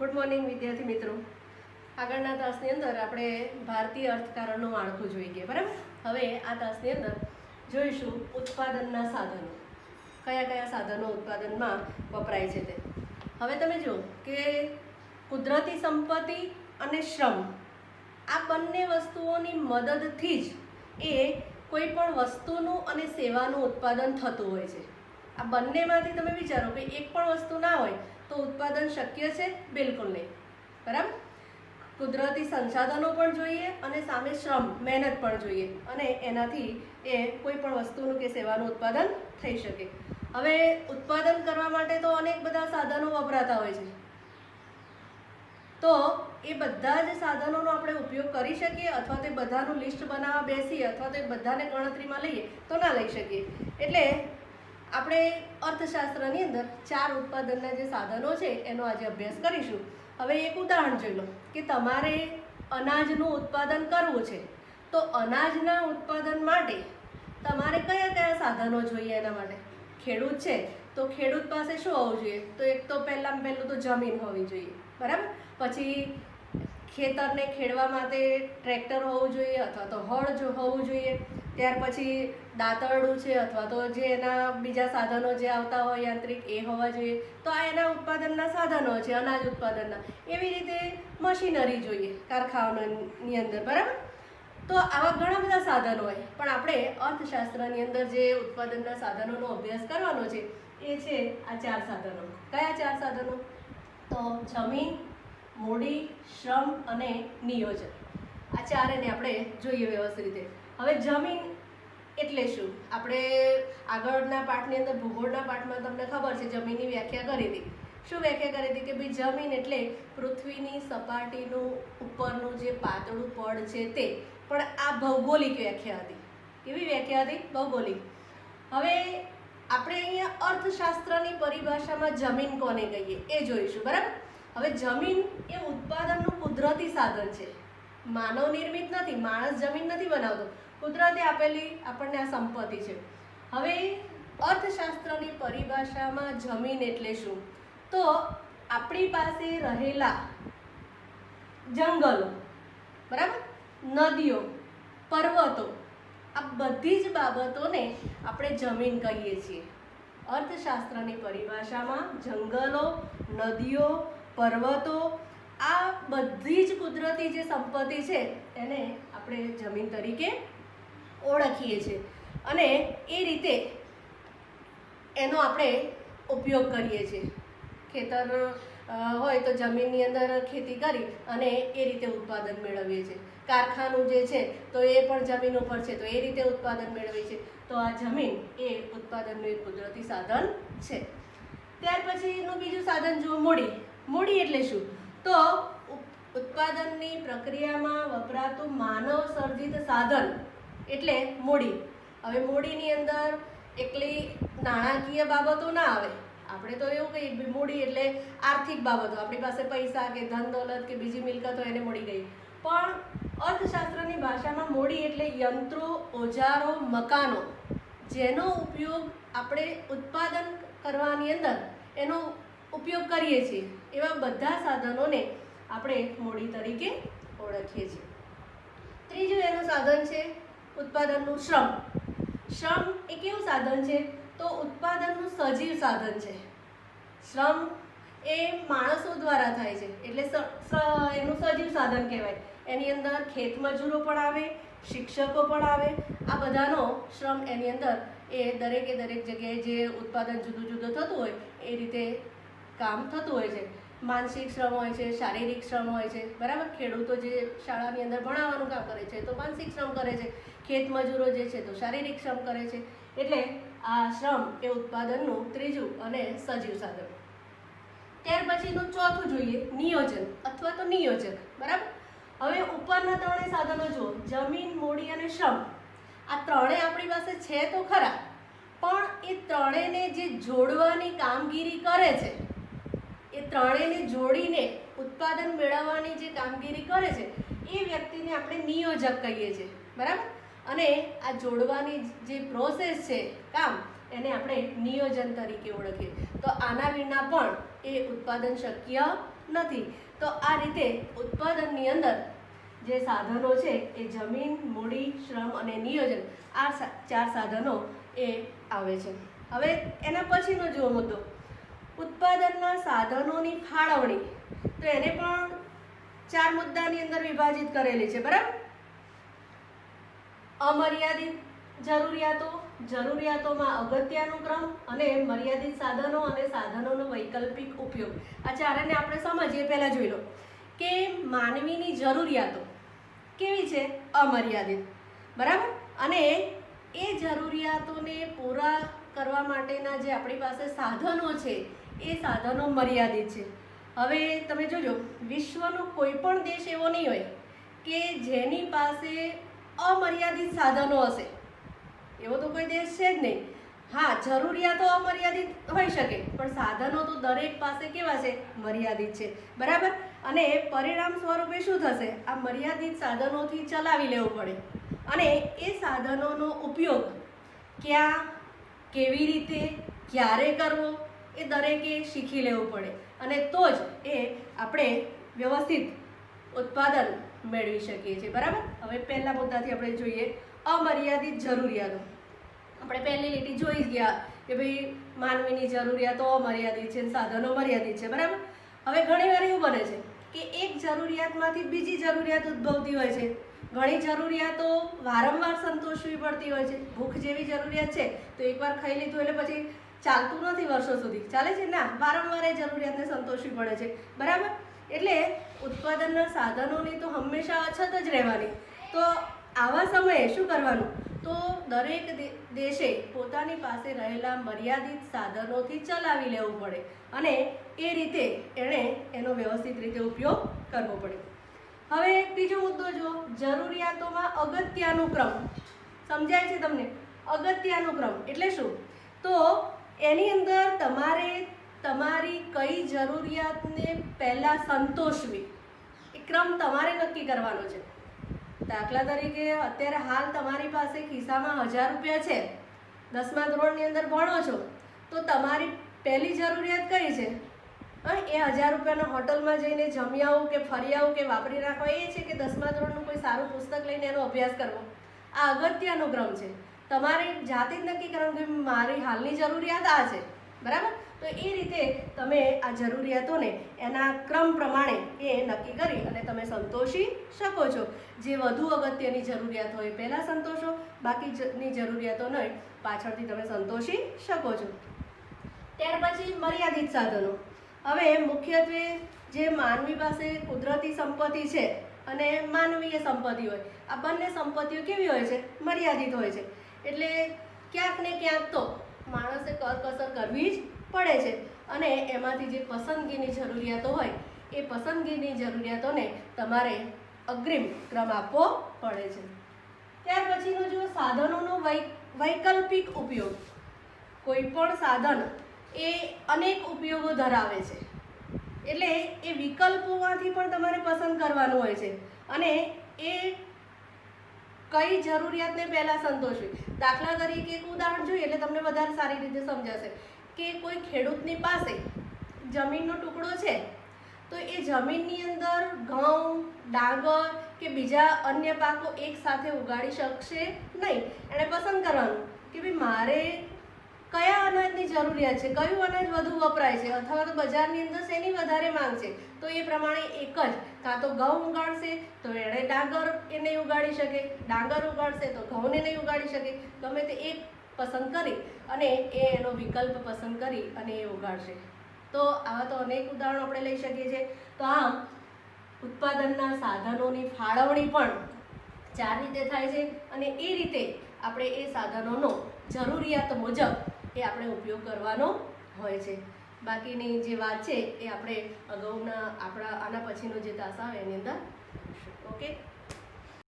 Good morning વિદ્યાર્થી મિત્રો. આગળના તાસની અંદર આપણે ભારતીય અર્થકારણનું માળખું જોઈ ગયા, બરાબર. હવે આ તાસની અંદર જોઈશું ઉત્પાદનના સાધનો. કયા કયા સાધનો ઉત્પાદનમાં વપરાય છે તે. હવે તમે જુઓ કે કુદરતી સંપત્તિ અને શ્રમ આ બંને વસ્તુઓની મદદથી જ એ કોઈ પણ વસ્તુનું અને સેવાનું ઉત્પાદન થતું હોય છે. આ બંનેમાંથી તમે વિચારો કે એક પણ વસ્તુ ના હોય તો ઉત્પાદન શક્ય છે? બિલકુલ નહીં, બરાબર. કુદરતી સંસાધનો પણ જોઈએ અને સામે શ્રમ મહેનત પણ જોઈએ અને એનાથી એ કોઈ પણ વસ્તુનું કે સેવાનું ઉત્પાદન થઈ શકે. હવે ઉત્પાદન કરવા માટે તો અનેક બધા સાધનો વપરાતા હોય છે, તો એ બધા જ સાધનોનો આપણે ઉપયોગ કરી શકીએ અથવા તે બધાનું લિસ્ટ બનાવવા બેસીએ અથવા તો એ બધાને ગણતરીમાં લઈએ તો ના લઈ શકીએ. એટલે આપણે અર્થશાસ્ત્રની અંદર 4 ઉત્પાદનના જે સાધનો છે એનો આજે અભ્યાસ કરીશું. હવે એક ઉદાહરણ જોઈ લો કે તમારે અનાજનું ઉત્પાદન કરવું છે, તો અનાજના ઉત્પાદન માટે તમારે કયા કયા સાધનો જોઈએ? એના માટે ખેડૂત છે તો ખેડૂત પાસે શું હોવું જોઈએ? તો એક તો પહેલું તો જમીન હોવી જોઈએ, બરાબર. પછી ખેતરને ખેડવા માટે ટ્રેક્ટર હોવું જોઈએ અથવા તો હળ હોવું જોઈએ. ત્યાર પછી દાંતરડું છે અથવા તો જે એના બીજા સાધનો જે આવતા હોય યાંત્રિક એ હોવા જોઈએ. તો આ એના ઉત્પાદનના સાધનો છે અનાજ ઉત્પાદનના. એવી રીતે મશીનરી જોઈએ કારખાનાની અંદર, બરાબર. તો આવા ઘણા બધા સાધનો હોય, પણ આપણે અર્થશાસ્ત્રની અંદર જે ઉત્પાદનના સાધનોનો અભ્યાસ કરવાનો છે એ છે આ 4 સાધનો. કયા 4 સાધનો? તો જમીન, મૂડી, શ્રમ અને નિયોજન. આ ચારેને આપણે જોઈએ વ્યવસ્થિત રીતે. હવે જમીન એટલે શું? આપણે આગળના પાઠની અંદર ભૂગોળના પાઠમાં તમને ખબર છે જમીનની વ્યાખ્યા કરી હતી. શું વ્યાખ્યા કરી હતી? કે ભાઈ જમીન એટલે પૃથ્વીની સપાટીનું ઉપરનું જે પાતળું પડ છે તે. પણ આ ભૌગોલિક વ્યાખ્યા હતી. કેવી વ્યાખ્યા હતી? ભૌગોલિક. હવે આપણે અહીંયા અર્થશાસ્ત્રની પરિભાષામાં જમીન કોને કહીએ એ જોઈશું, બરાબર. હવે જમીન એ ઉત્પાદનનું કુદરતી સાધન છે, માનવ નિર્મિત નથી. માણસ જમીન નથી બનાવતો, કુદરતે આપેલી આપણને આ સંપત્તિ છે. હવે અર્થશાસ્ત્રની પરિભાષામાં જમીન એટલે શું? તો આપણી પાસે રહેલા જંગલો, બરાબર, નદીઓ, પર્વતો, આ બધી જ બાબતોને આપણે જમીન કહીએ છીએ. અર્થશાસ્ત્રની પરિભાષામાં જંગલો, નદીઓ, પર્વતો, આ બધી જ કુદરતી જે સંપત્તિ છે એને આપણે જમીન તરીકે ઓળખીએ છીએ અને એ રીતે એનો આપણે ઉપયોગ કરીએ છીએ. ખેતર હોય તો જમીનની અંદર ખેતી કરી અને એ રીતે ઉત્પાદન મેળવીએ છીએ. કારખાનું જે છે તો એ પણ જમીન ઉપર છે તો એ રીતે ઉત્પાદન મેળવીએ છીએ. તો આ જમીન એ ઉત્પાદનનું એક કુદરતી સાધન છે. ત્યાર પછીનું બીજું સાધન જુઓ, મૂડી. મૂડી એટલે શું? તો ઉત્પાદનની પ્રક્રિયામાં વપરાતું માનવ સર્જિત સાધન એટલે મૂડી. હવે મૂડીની અંદર એકલી નાણાકીય બાબતો ના આવે. આપણે તો એવું કહીએ મૂડી એટલે આર્થિક બાબતો, આપણી પાસે પૈસા કે ધન દોલત કે બીજી મિલકત હોય એને મૂડી ગઈ. પણ અર્થશાસ્ત્રની ભાષામાં મૂડી એટલે યંત્રો, ઓજારો, મકાનો, જેનો ઉપયોગ આપણે ઉત્પાદન કરવાની અંદર એનો ઉપયોગ કરીએ છીએ, એવા બધા સાધનોને આપણે મૂડી તરીકે ઓળખીએ છીએ. ત્રીજું એનું સાધન છે ઉત્પાદનનું શ્રમ. શ્રમ એ કેવું સાધન છે? તો ઉત્પાદનનું સજીવ સાધન છે. શ્રમ એ માણસો દ્વારા થાય છે એટલે એનું સજીવ સાધન કહેવાય. એની અંદર ખેતમજૂરો પણ આવે, શિક્ષકો પણ આવે. આ બધાનો શ્રમ એની અંદર એ દરેકે દરેક જગ્યાએ જે ઉત્પાદન જુદું જુદું થતું હોય એ રીતે કામ થતું હોય છે. માનસિક શ્રમ હોય છે, શારીરિક શ્રમ હોય છે, બરાબર. ખેડૂતો જે શાળાની અંદર ભણાવવાનું કામ કરે છે તો માનસિક શ્રમ કરે છે, ખેતમજૂરો જે છે તો શારીરિક શ્રમ કરે છે. એટલે આ શ્રમ એ ઉત્પાદનનું ત્રીજું અને સજીવ સાધન. ત્યાર પછીનું ચોથું જોઈએ, નિયોજન અથવા તો નિયોજક, બરાબર. હવે ઉપરના 3 સાધનો જુઓ, જમીન, મૂડી અને શ્રમ. આ ત્રણેય આપણી પાસે છે તો ખરા, પણ એ ત્રણેયને જે જોડવાની કામગીરી કરે છે, એ ત્રણેયને જોડીને ઉત્પાદન મેળવવાની જે કામગીરી કરે છે એ વ્યક્તિને આપણે નિયોજક કહીએ છીએ, બરાબર. અને આ જોડવાની જે પ્રોસેસ છે કામ એને આપણે નિયોજન તરીકે ઓળખીએ. તો આના વિના પણ એ ઉત્પાદન શક્ય નથી. તો આ રીતે ઉત્પાદનની અંદર જે સાધનો છે એ જમીન, મૂડી, શ્રમ અને નિયોજન, આ 4 સાધનો એ આવે છે. હવે એના પછીનો જુઓ મુદ્દો, ઉત્પાદનના સાધનોની ફાળવણી. તો એને પણ 4 મુદ્દાની અંદર વિભાજિત કરેલી છે, બરાબર. અમર્યાદિત જરૂરિયાતો, જરૂરિયાતોમાં અગત્યનું ક્રમ અને મર્યાદિત સાધનો અને સાધનોનો વૈકલ્પિક ઉપયોગ. આ ચારેને આપણે સમજીએ પહેલાં જોઈ લો કે માનવીની જરૂરિયાતો કેવી છે? અમર્યાદિત, બરાબર. અને એ જરૂરિયાતોને પૂરા કરવા માટેના જે આપણી પાસે સાધનો છે એ સાધનો મર્યાદિત છે. હવે તમે જોજો, વિશ્વનો કોઈ પણ દેશ એવો નહીં હોય કે જેની પાસે અમર્યાદિત સાધનો હશે. એવો તો કોઈ દેશ છે જ નહીં. હા, જરૂરિયાતો અમર્યાદિત હોઈ શકે, પણ સાધનો તો દરેક પાસે કેવા છે? મર્યાદિત છે, બરાબર. અને પરિણામ સ્વરૂપે શું થશે? આ મર્યાદિત સાધનોથી ચલાવી લેવું પડે અને એ સાધનોનો ઉપયોગ ક્યાં, કેવી રીતે, ક્યારે કરવો એ દરેકે શીખી લેવું પડે અને તો જ એ આપણે વ્યવસ્થિત ઉત્પાદન મેળવી શકીએ છીએ, બરાબર. હવે પહેલા મુદ્દાથી આપણે જોઈએ અમર્યાદિત જરૂરિયાતો. આપણે પહેલી લીટી જોઈ ગયા કે ભાઈ માનવીની જરૂરિયાતો અમર્યાદિત છે, સાધનો મર્યાદિત છે, બરાબર. હવે ઘણીવાર એવું બને છે કે એક જરૂરિયાતમાંથી બીજી જરૂરિયાત ઉદ્ભવતી હોય છે. ઘણી જરૂરિયાતો વારંવાર સંતોષવી પડતી હોય છે. ભૂખ જેવી જરૂરિયાત છે તો એકવાર ખાઈ લીધું એટલે પછી ચાલતું નથી, વર્ષો સુધી ચાલે છે ના, વારંવાર એ જરૂરિયાતને સંતોષવી પડે છે, બરાબર. એટલે ઉત્પાદનના સાધનોની તો હંમેશા અછત જ રહેવાની. તો આવા સમયે શું કરવાનું? તો દરેક દેશે પોતાની પાસે રહેલા મર્યાદિત સાધનોથી ચલાવી લેવું પડે અને એ રીતે એણે એનો વ્યવસ્થિત રીતે ઉપયોગ કરવો પડે. હવે બીજો મુદ્દો જુઓ, જરૂરિયાતોમાં અગત્યનો ક્રમ. સમજાય છે તમને? અગત્યનો ક્રમ એટલે શું? તો એની અંદર તમારે તમારી કઈ જરૂરિયાતને પહેલાં સંતોષવી એ ક્રમ તમારે નક્કી કરવાનો છે. દાખલા તરીકે અત્યારે હાલ તમારી પાસે ખિસ્સામાં 1000 રૂપિયા છે, 10મા ધોરણની અંદર ભણો છો, તો તમારી પહેલી જરૂરિયાત કઈ છે? એ 1000 રૂપિયાના હોટલમાં જઈને જમી આવું કે ફરી આવું કે વાપરી નાખવા, એ છે કે 10મા ધોરણનું કોઈ સારું પુસ્તક લઈને એનો અભ્યાસ કરવો? આ અગત્યનો ક્રમ છે. તમારે જાતે જ નક્કી કરવાનું કે મારી હાલની જરૂરિયાત આ છે, બરાબર. તો એ રીતે તમે આ જરૂરિયાતોને એના ક્રમ પ્રમાણે એ નક્કી કરી અને તમે સંતોષી શકો છો. જે વધુ અગત્યની જરૂરિયાત હોય પહેલાં સંતોષો, બાકીની જરૂરિયાતો નહીં પાછળથી તમે સંતોષી શકો છો. ત્યાર પછી મર્યાદિત સાધનો. હવે મુખ્યત્વે જે માનવી પાસે કુદરતી સંપત્તિ છે અને માનવીય સંપત્તિ હોય, આ બંને સંપત્તિઓ કેવી હોય છે? મર્યાદિત હોય છે. એટલે ક્યાંક ને ક્યાંક તો માણસે કરકસર કરવી જ પડે છે અને એમાંથી જે પસંદગીની જરૂરિયાતો હોય એ પસંદગીની જરૂરિયાતોને તમારે અગ્રિમ ક્રમ આપવો પડે છે. ત્યાર પછીનો જો સાધનોનો વૈકલ્પિક ઉપયોગ. કોઈ પણ સાધન એ અનેક ઉપયોગો ધરાવે છે, એટલે એ વિકલ્પોમાંથી પણ તમારે પસંદ કરવાનું હોય છે અને એ કઈ જરૂરિયાતને પહેલાં સંતોષવી. દાખલા તરીકે એક ઉદાહરણ જોઈએ એટલે તમને વધારે સારી રીતે સમજાશે કે કોઈ ખેડૂતની પાસે જમીનનો ટુકડો છે, તો એ જમીનની અંદર ઘઉં, ડાંગર કે બીજા અન્ય પાકો એક સાથે ઉગાડી શકશે નહીં. એણે પસંદ કરવાનું કે ભાઈ મારે કયા અનાજની જરૂરિયાત છે, કયું અનાજ વધુ વપરાય છે અથવા તો બજારની અંદર શેની વધારે માંગ છે. તો એ પ્રમાણે એક જ કાં તો ઘઉં ઉગાડશે તો એણે ડાંગર એ નહીં ઉગાડી શકે, ડાંગર ઉગાડશે તો ઘઉંને નહીં ઉગાડી શકે. ગમે તે એક પસંદ કરી અને એ એનો વિકલ્પ પસંદ કરી અને એ ઉગાડશે. તો આવા તો અનેક ઉદાહરણો આપણે લઈ શકીએ છીએ. તો આમ ઉત્પાદનના સાધનોની ફાળવણી પણ 4 રીતે થાય છે અને એ રીતે આપણે એ સાધનોનો જરૂરિયાત મુજબ એ આપણે ઉપયોગ કરવાનો હોય છે. બાકીની જે વાત છે એ આપણે અગાઉના આપણા આના પછીનો જે તાસ આવે એની અંદર. ઓકે.